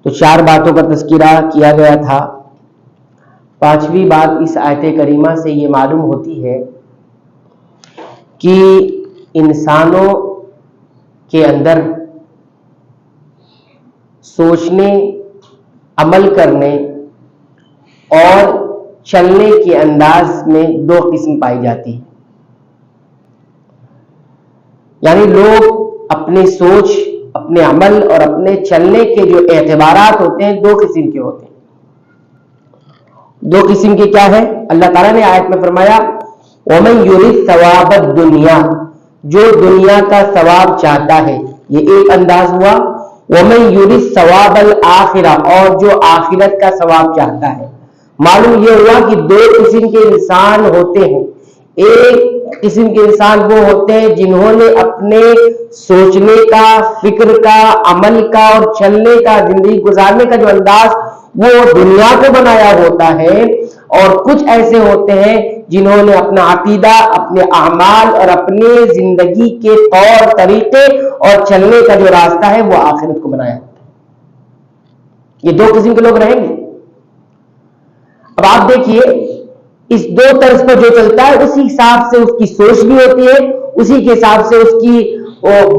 تو 4 باتوں کا تذکرہ کیا گیا تھا. 5ویں بات اس آیت کریمہ سے یہ معلوم ہوتی ہے کہ انسانوں کے اندر سوچنے، عمل کرنے اور چلنے کے انداز میں 2 قسم پائی جاتی ہیں. یعنی لوگ اپنی سوچ، اپنے عمل اور اپنے چلنے کے جو اعتبارات ہوتے ہیں 2 قسم کے ہوتے ہیں. 2 قسم کے کیا ہے؟ اللہ تعالیٰ نے آیت میں فرمایا وَمَن يُرِدْ ثَوَابَ الدُّنْيَا، جو دنیا کا ثواب چاہتا ہے، یہ ایک انداز ہوا. وَمَن يُرِدْ ثَوَابَ الْآخِرَةِ، اور جو آخرت کا ثواب چاہتا ہے. معلوم یہ ہوا کہ 2 قسم کے انسان ہوتے ہیں. ایک قسم کے انسان وہ ہوتے ہیں جنہوں نے اپنے سوچنے کا، فکر کا، عمل کا اور چلنے کا، زندگی گزارنے کا جو انداز وہ دنیا کو بنایا ہوتا ہے. اور کچھ ایسے ہوتے ہیں جنہوں نے اپنا عقیدہ، اپنے اعمال اور اپنے زندگی کے طور طریقے اور چلنے کا جو راستہ ہے وہ آخرت کو بنایا ہوتا ہے. یہ 2 قسم کے لوگ رہیں گے. اب آپ دیکھیے اس 2 طرز پر جو چلتا ہے اسی حساب سے اس کی سوچ بھی ہوتی ہے، اسی کے حساب سے اس کی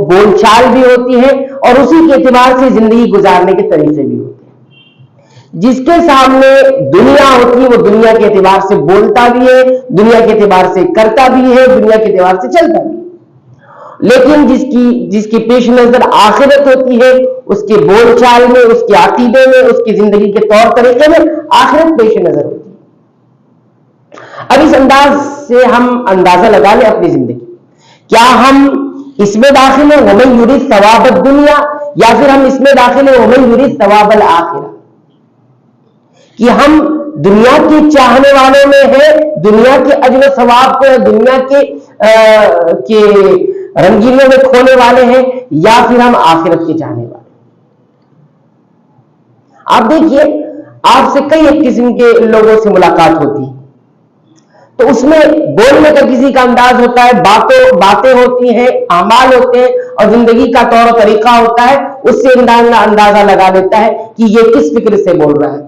بول چال بھی ہوتی ہے اور اسی کے اعتبار سے زندگی گزارنے کے طریقے بھی ہوتے ہیں. جس کے سامنے دنیا ہوتی ہے وہ دنیا کے اعتبار سے بولتا بھی ہے، دنیا کے اعتبار سے کرتا بھی ہے، دنیا کے اعتبار سے چلتا بھی ہے. لیکن جس کی پیش نظر آخرت ہوتی ہے اس کے بول چال میں، اس کے عقیدے میں، اس کی زندگی کے طور طریقے میں آخرت پیش نظر ہوتی ہے. اب اس انداز سے ہم اندازہ لگا لیں اپنی زندگی. کیا ہم اس میں داخل ہیں وَمَن يُرِدْ ثَوَابَ الدُّنْيَا، یا پھر ہم اس میں داخل ہیں وَمَن يُرِدْ ثَوَابَ الْآخِرَةِ، کہ ہم دنیا کے چاہنے والوں میں ہیں، دنیا کے اجر و ثواب کو، دنیا کے رنگینوں میں کھونے والے ہیں، یا پھر ہم آخرت کے چاہنے والے. آپ دیکھیے آپ سے کئی ایک قسم کے لوگوں سے ملاقات ہوتی ہے تو اس میں بولنے کا کسی کا انداز ہوتا ہے، باتیں ہوتی ہیں، اعمال ہوتے ہیں اور زندگی کا طور و طریقہ ہوتا ہے. اس سے اندازہ لگا لیتا ہے کہ یہ کس فکر سے بول رہا ہے،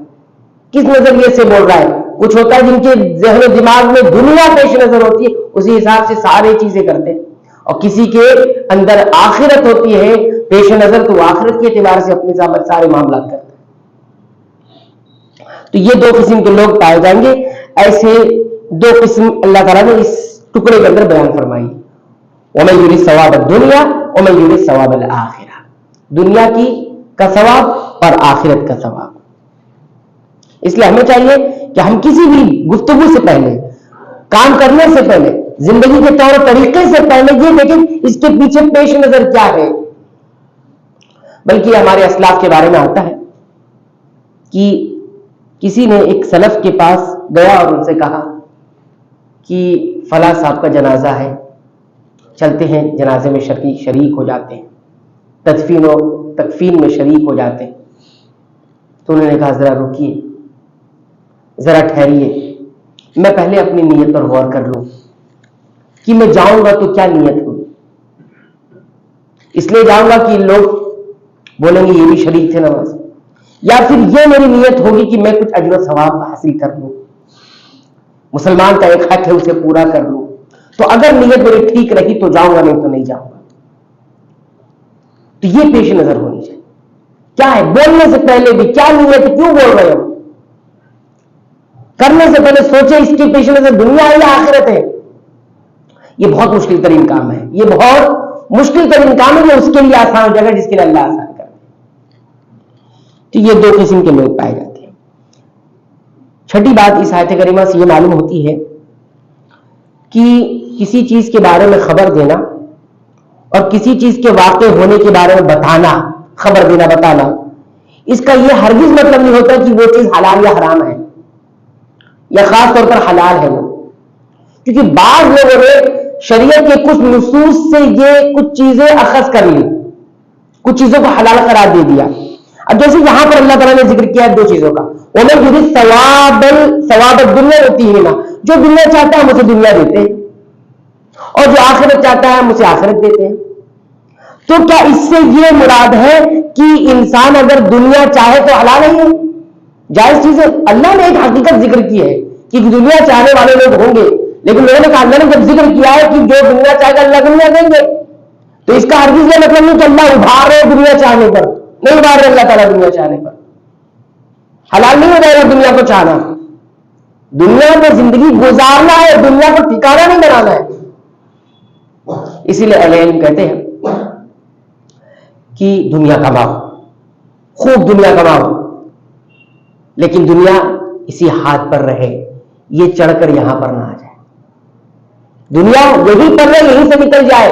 کس نظریے سے بول رہا ہے. کچھ ہوتا ہے جن کے ذہن و دماغ میں دنیا پیش نظر ہوتی ہے، اسی حساب سے سارے چیزیں کرتے ہیں. اور کسی کے اندر آخرت ہوتی ہے پیش نظر تو آخرت کے اعتبار سے اپنے سارے معاملات کرتے ہیں. تو یہ 2 قسم کے لوگ پائے جائیں گے. ایسے 2 قسم اللہ تعالیٰ نے اس ٹکڑے کے اندر بیان فرمائی. وَمَن يُرِدْ ثَوَابَ الدُّنْيَا وَمَن يُرِدْ ثَوَابَ الْآخِرَةِ، دنیا کا ثواب اور آخرت کا ثواب. اس لیے ہمیں چاہیے کہ ہم کسی بھی گفتگو سے پہلے، کام کرنے سے پہلے، زندگی کے طور طریقے سے پہلے یہ دیکھیں اس کے پیچھے پیش نظر کیا ہے. بلکہ ہمارے اسلاف کے بارے میں آتا ہے کہ کسی نے ایک سلف کے پاس گیا اور ان سے کہا کہ فلاں صاحب کا جنازہ ہے، چلتے ہیں جنازے میں شریک ہو جاتے ہیں، تدفین و تکفین میں شریک ہو جاتے ہیں. تو انہوں نے کہا ذرا رکیے، ذرا ٹھہریے، میں پہلے اپنی نیت پر غور کر لوں کہ میں جاؤں گا تو کیا نیت ہوگی. اس لیے جاؤں گا کہ لوگ بولیں گے یہ بھی شریک تھے نماز، یا پھر یہ میری نیت ہوگی کہ میں کچھ اجر و ثواب حاصل کر لوں، مسلمان کا ایک حق ہے اسے پورا کر لوں. تو اگر نیت میری ٹھیک رہی تو جاؤں گا، نہیں تو نہیں جاؤں گا. تو یہ پیش نظر ہونی چاہیے. کیا ہے بولنے سے پہلے بھی کیا نیت ہے، کیوں بول رہے ہو، کرنے سے پہلے سوچے اس کی پیش نظر دنیا ہے یا آخرت ہے. یہ بہت مشکل ترین کام ہے، یہ بہت مشکل ترین کام ہے جو اس کے لیے آسان ہو جائے گا جس کے لیے اللہ آسان کر. تو یہ 2 قسم کے لوگ پائے جاتے ہیں. 6ٹھی بات اس آیت کریمہ سے یہ معلوم ہوتی ہے کہ کسی چیز کے بارے میں خبر دینا اور کسی چیز کے واقع ہونے کے بارے میں بتانا، خبر دینا، بتانا، اس کا یہ ہرگز مطلب نہیں ہوتا کہ وہ چیز حلال یا حرام ہے یا خاص طور پر حلال ہے. وہ کیونکہ بعض لوگوں نے شریعت کے کچھ نصوص سے یہ کچھ چیزیں اخذ کر لی، کچھ چیزوں کو حلال قرار دے دیا. اب جیسے یہاں پر اللہ تعالیٰ نے ذکر کیا ہے 2 چیزوں کا، وَمَن يُرِدْ ثَوَابَ الدُّنْيَا يُؤْتِهِ، جو دنیا چاہتا ہے ہم اسے دنیا دیتے ہیں اور جو آخرت چاہتا ہے ہم اسے آخرت دیتے ہیں. تو کیا اس سے یہ مراد ہے کہ انسان اگر دنیا چاہے تو حلال نہیں ہے؟ جائز چیز ہے. اللہ نے ایک حقیقت ذکر کی ہے کہ دنیا چاہنے والے لوگ ہوں گے، لیکن لوگوں نے کہا اللہ نے جب ذکر کیا ہے کہ جو دنیا چاہے گا اللہ دنیا دیں گے، تو اس کا ہرگز یہ مطلب نہیں کہ اللہ ابھار رہے دنیا چاہنے پر، نہیں ابھار رہے اللہ تعالیٰ دنیا چاہنے پر. حلال نہیں ہو جائے گا دنیا کو چاہنا. دنیا میں زندگی گزارنا ہے، دنیا کو ٹھکانا نہیں بنانا ہے. اسی لیے اہل علم کہتے ہیں کہ دنیا کماؤ، خوب دنیا کماؤ، لیکن دنیا اسی ہاتھ پر رہے، یہ چڑھ کر یہاں پر نہ آ جائے. دنیا یہی پر رہے، یہیں سے نکل جائے،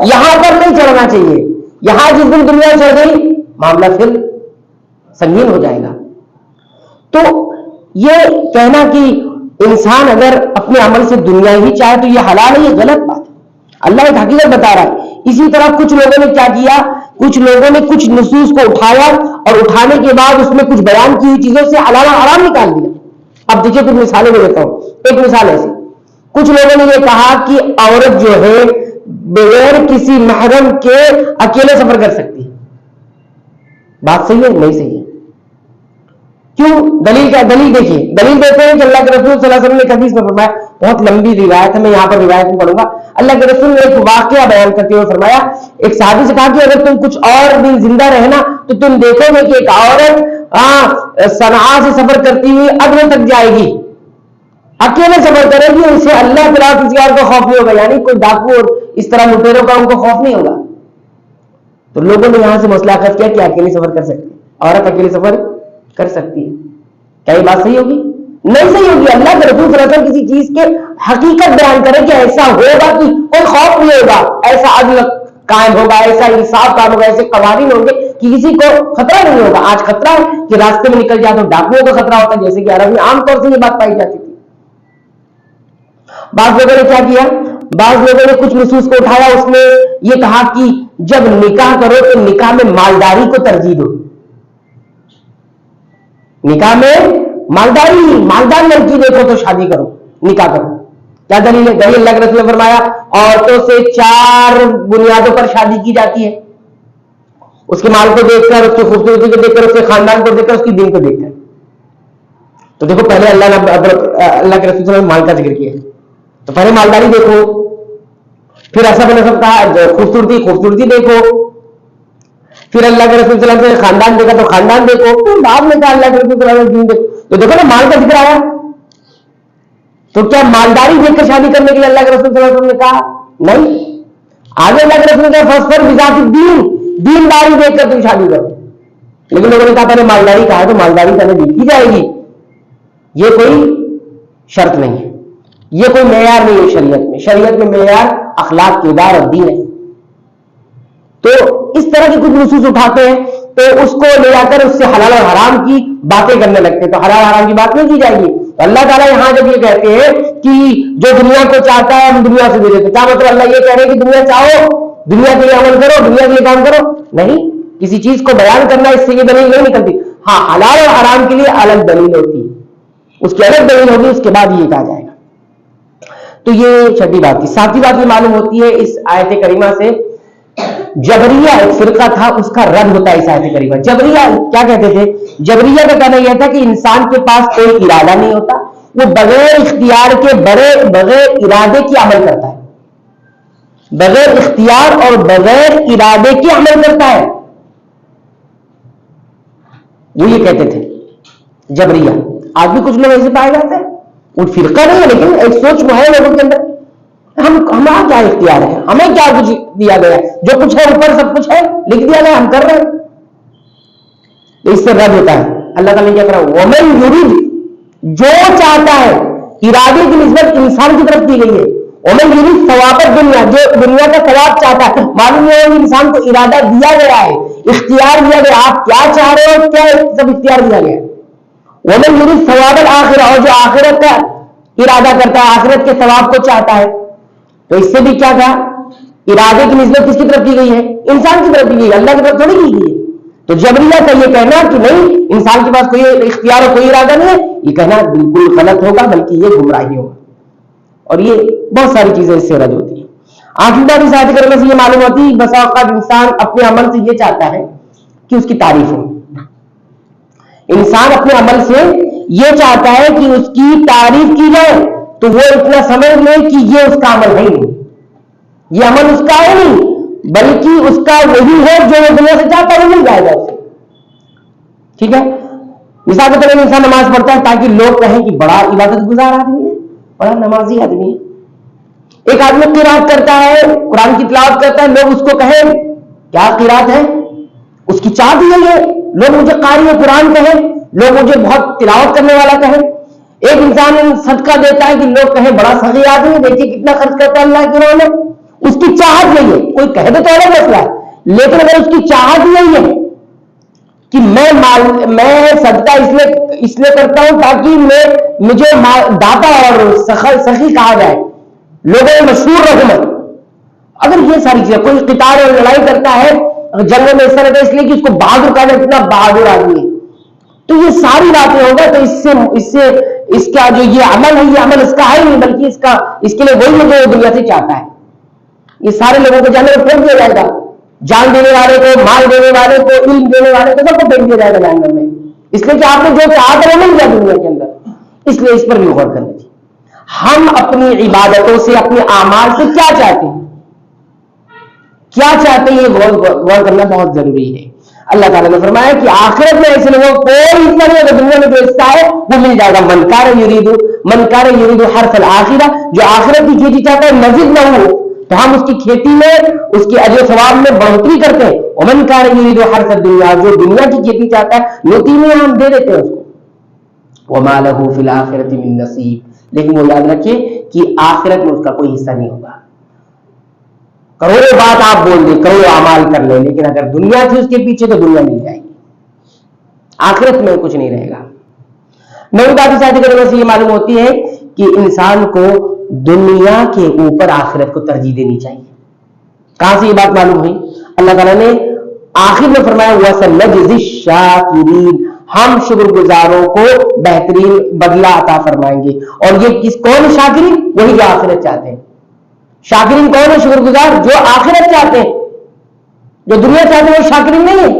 یہاں پر نہیں چڑھنا چاہیے. یہاں جس دن دنیا چڑھ گئی معاملہ پھر سنگین ہو جائے گا. تو یہ کہنا کہ انسان اگر اپنے عمل سے دنیا ہی چاہے تو یہ حلال ہے، یہ غلط بات ہے. اللہ ایک حقیقت بتا رہا ہے. اسی طرح کچھ لوگوں نے کیا کیا، کچھ لوگوں نے کچھ نصوص کو اٹھایا اور اٹھانے کے بعد اس میں کچھ بیان کی ہوئی چیزوں سے حلال اور حرام نکال دیا. اب دیکھیے کچھ مثالیں میں دیتا ہوں. ایک مثال ایسی، کچھ لوگوں نے یہ کہا کہ عورت جو ہے بغیر کسی محرم کے اکیلے سفر کر سکتی ہے. بات صحیح ہے؟ نہیں صحیح ہے. کیوں؟ دلیل کیا؟ دلیل دیکھیے، دلیل دیتے ہیں کہ اللہ کے رسول صلی اللہ علیہ وسلم نے ایک حدیث میں فرمایا، بہت لمبی روایت ہے، میں یہاں پر روایت میں پڑھوں گا. اللہ کے رسول نے ایک واقعہ بیان کرتے ہوئے فرمایا، ایک صحابی سے کہا کہ اگر تم کچھ اور دن زندہ رہنا تو تم دیکھو گے کہ ایک عورت صنعاء سے سفر کرتی ہوئی عدن تک جائے گی، اکیلے سفر کرے گی، اسے اللہ تعالیٰ کسی اور کو خوف نہیں ہوگا، یعنی کوئی ڈاکو اور اس طرح لٹیروں کا ان کو خوف نہیں ہوگا. تو لوگوں نے یہاں سے مسئلہ اخذ کیا کہ اکیلے سفر کر سکتے، عورت اکیلے سفر کر سکتی ہے. کیا یہ بات صحیح ہوگی؟ نہیں صحیح ہوگی. اللہ کے رسول صلی اللہ علیہ وسلم کسی چیز کے حقیقت بیان کرے کہ ایسا ہوگا کہ کوئی خوف نہیں ہوگا، ایسا عدل قائم ہوگا، ایسا انصاف قائم ہوگا، ایسے قوانین ہوں گے کہ کسی کو خطرہ نہیں ہوگا. آج خطرہ ہے کہ راستے میں نکل جائے تو ڈاکوؤں کا خطرہ ہوتا ہے، جیسے کہ عرب میں عام طور سے یہ بات پائی جاتی تھی. بعض لوگوں نے کیا کیا، بعض لوگوں نے کچھ نصوص کو اٹھایا، اس میں یہ کہا کہ جب نکاح کرو تو نکاح میں مالداری کو ترجیح دو. نکاح میں مالداری، مالدار لڑکی دیکھو تو شادی کرو، نکاح کرو. کیا دلیل ہے؟ دلیل اللہ کے رسول نے فرمایا عورتوں سے 4 بنیادوں پر شادی کی جاتی ہے، اس کے مال کو دیکھ کر، اس کی خوبصورتی کو دیکھ کر، اس کے خاندان کو دیکھ کر، اس کی دین کو دیکھ کر. تو دیکھو پہلے اللہ کے رسول صلی اللہ علیہ وسلم نے مال کا ذکر کیا ہے، تو پہلے مالداری دیکھو، پھر ایسا بنا سب کہا خوبصورتی دیکھو، پھر اللہ کے رسول صلی اللہ علیہ وسلم نے خاندان دیکھا تو خاندان دیکھو، پھر بعد میں کہا اللہ کے رسول صلی اللہ علیہ وسلم دیکھو. تو دیکھو نا مال کا ذکر آیا، تو کیا مالداری دیکھ کر شادی کرنے کے لیے اللہ کے رسول صلی اللہ علیہ وسلم نے کہا؟ نہیں. آگے اللہ کے رسول نے کہا فَاصْبِرْ بِذَاتِ الدِّينِ، دینداری دیکھ کر تم شادی کرو. لیکن لوگوں نے کہا پہلے مالداری کہا ہے تو مالداری پہلے دیکھی جائے گی. یہ کوئی شرط نہیں ہے، یہ کوئی معیار نہیں ہے شریعت میں. شریعت میں معیار اخلاق، کردار اور دین ہے. تو اس طرح کے کچھ نصوص اٹھاتے ہیں تو اس کو لے جا کر اس سے حلال اور حرام کی باتیں کرنے لگتے ہیں. تو حلال حرام کی بات نہیں کی جائے گی. تو اللہ تعالیٰ یہاں جب یہ کہتے ہیں کہ جو دنیا کو چاہتا ہے ہم دنیا سے دے دیتے، کیا مطلب اللہ یہ کہہ رہے ہیں کہ دنیا چاہو، دنیا کے لیے عمل کرو، دنیا کے لیے کام کرو؟ نہیں. کسی چیز کو بیان کرنا اس سے یہ دلیل نہیں نکلتی. ہاں حلال اور حرام کے لیے الگ دلیل ہوتی ہے، اس کی الگ دلیل ہوگی، اس کے بعد یہ کہا جائے گا. تو یہ چھٹی بات تھی. 7ویں بات یہ معلوم ہوتی ہے اس آیت کریمہ سے، جبریہ ایک فرقہ تھا، اس کا رد ہوتا ہے اس آیت کریمہ. جبریہ کیا کہتے تھے؟ جبریہ کا کہنا یہ تھا کہ انسان کے پاس کوئی ارادہ نہیں ہوتا، وہ بغیر اختیار کے بغیر ارادے کے عمل کرتا ہے، بغیر اختیار اور بغیر ارادے کے عمل کرتا ہے. وہ یہ کہتے تھے جبریہ. آج بھی کچھ لوگ ایسے پائے جاتے ہیں، وہ فرقہ نہیں ہے لیکن ایک سوچ وہ ہے لوگوں کے اندر، ہمارا کیا اختیار ہے، ہمیں کیا کچھ دیا گیا ہے، جو کچھ ہے اوپر سب کچھ ہے، لکھ دیا گیا، ہم کر رہے ہیں. تو اس سے رد ہوتا ہے. اللہ تعالیٰ نے کیا کرا، وَمَن يُرِدْ، جو چاہتا ہے، ارادے کی نسبت انسان کی طرف کی گئی ہے. وَمَن يُرِدْ ثَوَابَ الدُّنْيَا، جو دنیا کا ثواب چاہتا ہے. معلوم ہے کہ انسان کو ارادہ دیا گیا ہے، اختیار دیا گیا، آپ کیا چاہ رہے ہو، کیا سب اختیار دیا گیا ہے. وَمَن يُرِدْ ثَوَابَ الْآخِرَةِ، اور جو آخرت کا ارادہ کرتا ہے، آخرت کے ثواب کو چاہتا ہے. تو اس سے بھی کیا تھا، ارادے کی نسبت کس کی طرف کی گئی ہے؟ انسان کی طرف کی گئی ہے، اللہ کی طرف تھوڑی کی گئی ہے. تو جبریہ کا یہ کہنا کہ نہیں انسان کے پاس کوئی اختیار اور کوئی ارادہ نہیں ہے، یہ کہنا بالکل غلط ہوگا، بلکہ یہ گمراہی ہوگا. اور یہ بہت ساری چیزیں اس سے رد ہوتی ہیں. آخری بات اس آیت کریمہ سے یہ معلوم ہوتی ہے بسا اوقات انسان اپنے عمل سے یہ چاہتا ہے کہ اس کی تعریف ہو. انسان اپنے عمل سے یہ چاہتا ہے کہ اس کی تعریف کی جائے, تو وہ اتنا سمجھ لے کہ یہ اس کا عمل ہے نہیں, یہ عمل اس کا ہے نہیں, بلکہ اس کا وہی ہے جو وہ دنیا سے چاہتا ہے, وہ مل جائے گا اسے. ٹھیک ہے, مثال کے طور پر انسان نماز پڑھتا ہے تاکہ لوگ کہیں کہ بڑا عبادت گزار آدمی ہے, بڑا نمازی آدمی ہے. ایک آدمی قرات کرتا ہے, قرآن کی تلاوت کرتا ہے, لوگ اس کو کہیں کیا قرات ہے, اس کی چاہت یہی ہے لوگ مجھے قاری قرآن کہیں, لوگ مجھے بہت تلاوت کرنے والا کہیں. ایک انسان صدقہ دیتا ہے کہ لوگ کہیں بڑا سخی آدمی ہے, دیکھیے کتنا خرچ کرتا ہے اللہ کے راہ میں, اس کی چاہت یہی ہے. کوئی کہہ دے تو الگ مسئلہ ہے, لیکن اگر اس کی چاہت یہی ہے کہ میں صدقہ اس لیے کرتا ہوں تاکہ مجھے داتا اور سخی کہا جائے, لوگوں میں مشہور رہوں میں, اگر یہ ساری چیزیں, کوئی قتال اور لڑائی کرتا ہے جنگوں میں حصہ لیتا ہے اس لیے کہ اس کو بہادر کہا جائے, اتنا بہادر آدمی ہے, تو یہ ساری باتیں ہوگا. تو اس کا جو یہ عمل ہے, یہ عمل اس کا ہے نہیں, بلکہ اس کے لیے وہی ہے جو وہ دنیا سے چاہتا ہے. یہ سارے لوگوں کو جہنم میں پھینک دیا جائے گا, جان دینے والے کو, مال دینے والے کو, علم دینے والے کو, سب کو پھینک دیا جائے گا جہنم میں, اس لیے کہ آپ نے جو چاہا تھا وہ مل گیا دنیا کے اندر. اس لیے اس پر بھی غور کرنا چاہیے. ہم اپنی عبادتوں سے, اپنے اعمال سے کیا چاہتے ہیں, کیا چاہتے ہیں, یہ غور کرنا بہت ضروری ہے. اللہ تعالیٰ نے فرمایا کہ آخرت میں ایسے لوگوں کو کوئی حصہ نہیں ہوگا, دنیا میں جو حصہ ہے وہ مل جائے گا. من کان یرید حرث الآخرہ, جو آخرت کی کھیتی چاہتا ہے مزید نہ ہو تو ہم اس کی کھیتی میں, اس کے اجر و ثواب میں بڑھوتری کرتے ہیں. ومن کان یرید حرث الدنیا, جو دنیا کی کھیتی چاہتا ہے نوتی میں ہم دے دیتے ہیں اس کو. وما له فی الآخرۃ من نصیب, لیکن وہ یاد رکھیے کہ آخرت میں اس کا کوئی حصہ نہیں ہوگا. کروڑوں بات آپ بول دیں, کروڑوں اعمال کر لیں, لیکن اگر دنیا تھی اس کے پیچھے تو دنیا مل جائے گی, آخرت میں کچھ نہیں رہے گا. نئی بات اس آیت سے یہ معلوم ہوتی ہے کہ انسان کو دنیا کے اوپر آخرت کو ترجیح دینی چاہیے. کہاں سے یہ بات معلوم ہوئی؟ اللہ تعالیٰ نے آخر میں فرمایا وَسَنَجْزِي الشَّاكِرِينَ, ہم شکر گزاروں کو بہترین بدلہ عطا فرمائیں گے. اور یہ کون شاکرین؟ وہی جو آخرت چاہتے ہیں. شاکرین کون ہے؟ شکر گزار جو آخرت چاہتے ہیں. جو دنیا چاہتے ہیں وہ شاکرین نہیں ہے,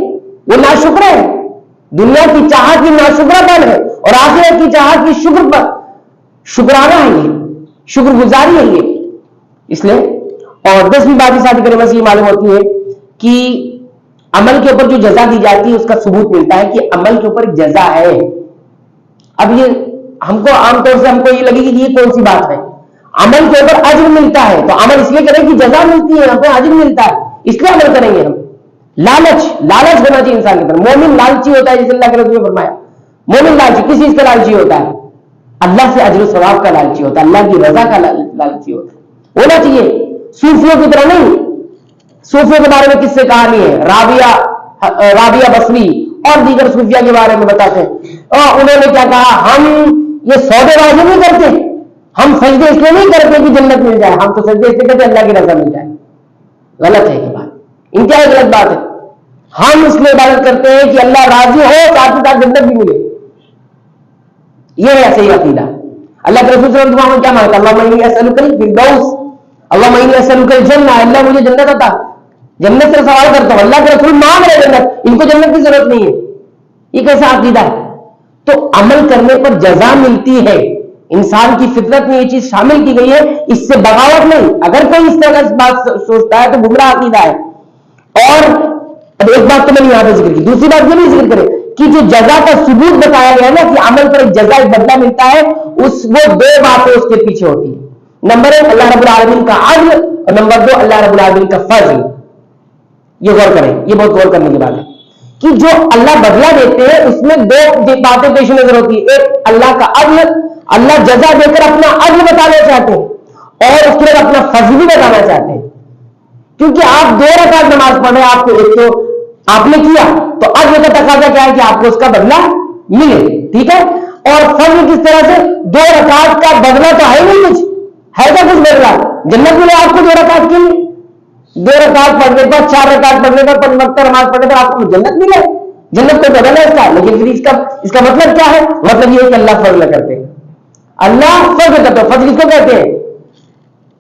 وہ ناشکر ہے. دنیا کی چاہت کی ناشکرہ پن ہے, اور آخرت کی چاہت کی شکرانہ ہے, یہ شکر گزاری ہے یہ. اس لیے اور 10ویں بات اس آیت کریمہ سے یہ معلوم ہوتی ہے کہ عمل کے اوپر جو جزا دی جاتی ہے اس کا ثبوت ملتا ہے کہ عمل کے اوپر ایک جزا ہے. اب یہ ہم کو عام طور سے ہم کو یہ لگے کہ یہ کون سی بات ہے, عمل کے اوپر اجر ملتا ہے تو عمل اس لیے کریں کہ جزا ملتی ہے, ہم کو اجر ملتا ہے, اس لیے عمل کریں گے. ہم لالچ ہونا چاہیے انسان کے اندر. مومن لالچی ہوتا ہے, جیسے اللہ کے رسول نے فرمایا مومن لالچی کس چیز کا لالچی ہوتا ہے؟ اللہ سے اجر و ثواب کا لالچی ہوتا ہے, اللہ کی رضا کا لالچی ہوتا ہے. ہونا چاہیے صوفیوں کی طرح نہیں. صوفیوں کے بارے میں کس سے کہانی ہے, رابعہ بصری اور دیگر صوفیہ کے بارے میں بتاتے ہیں. اور انہوں نے کیا کہا, ہم یہ سودے بازی نہیں کرتے, ہم سجدے اس لیے نہیں کرتے کہ جنت مل جائے, ہم تو سجدے اس لیے کرتے اللہ کی رضا مل جائے. غلط ہے یہ بات, انتہائی غلط بات ہے. ہم اس لیے عبادت کرتے ہیں کہ اللہ راضی ہو, ساتھ ہی ساتھ جنت بھی ملے. یہ ہے صحیح عقیدہ. اللہ کے رسول صلی اللہ علیہ وسلم کیا مانگتا, اللہم انی اسألک الفردوس, اللہم انی اسألک الجنہ, اللہ مجھے جنت عطا, جنت سے سوال کرتا ہوں. اللہ کے رسول مانگ رہے جنت, ان کو جنت کی ضرورت نہیں ہے. یہ کیسا عقیدہ ہے؟ تو عمل کرنے پر جزا ملتی ہے. انسان کی فطرت میں یہ چیز شامل کی گئی ہے, اس سے بغاوت نہیں. اگر کوئی اس طرح کی بات سوچتا ہے تو گمراہ عقیدہ ہے. اور ایک بات تو میں نے یہاں پہ ذکر کی, دوسری بات یہ بھی ذکر کرے کہ جو جزا کا ثبوت بتایا گیا ہے نا کہ عمل پر ایک جزا, ایک بدلہ ملتا ہے, وہ دو باتیں اس کے پیچھے ہوتی ہیں. نمبر 1 اللہ رب العالمین کا عدل, اور نمبر 2 اللہ رب العالمین کا فضل. یہ غور کریں, یہ بہت غور کرنے کی بات ہے کہ جو اللہ بدلہ دیتے ہیں اس میں دو باتیں پیش نظر ہوتی ہے. ایک اللہ کا عدل, اللہ جزا دے کر اپنا عدل بتانا چاہتے ہیں, اور اس کے بعد اپنا فضل بھی بتانا چاہتے ہیں. کیونکہ آپ 2 رکعت نماز پڑھ رہے ہیں, آپ کو ایک تو آپ نے کیا تو عدل کا تقاضا کیا ہے کہ آپ کو اس کا بدلہ ملے, ٹھیک ہے. اور فضل کس طرح سے, 2 رکعت کا بدلہ تو ہے نہیں, کچھ ہے کیا کچھ بدلہ, جنت ملے آپ کو 2 رکعت کے لیے. 2 رکعت پڑھنے پر, 4 رکعت پڑھنے پر, 5 وقت نماز پڑھنے پر آپ کو جنت ملے, جنت کو بدل ہے اس کا. لیکن پھر اس کا مطلب کیا ہے؟ مطلب یہ ہے کہ اللہ فضل کرتے ہیں, اللہ فضل کرتے ہیں. فضل کس کو کہتے ہیں؟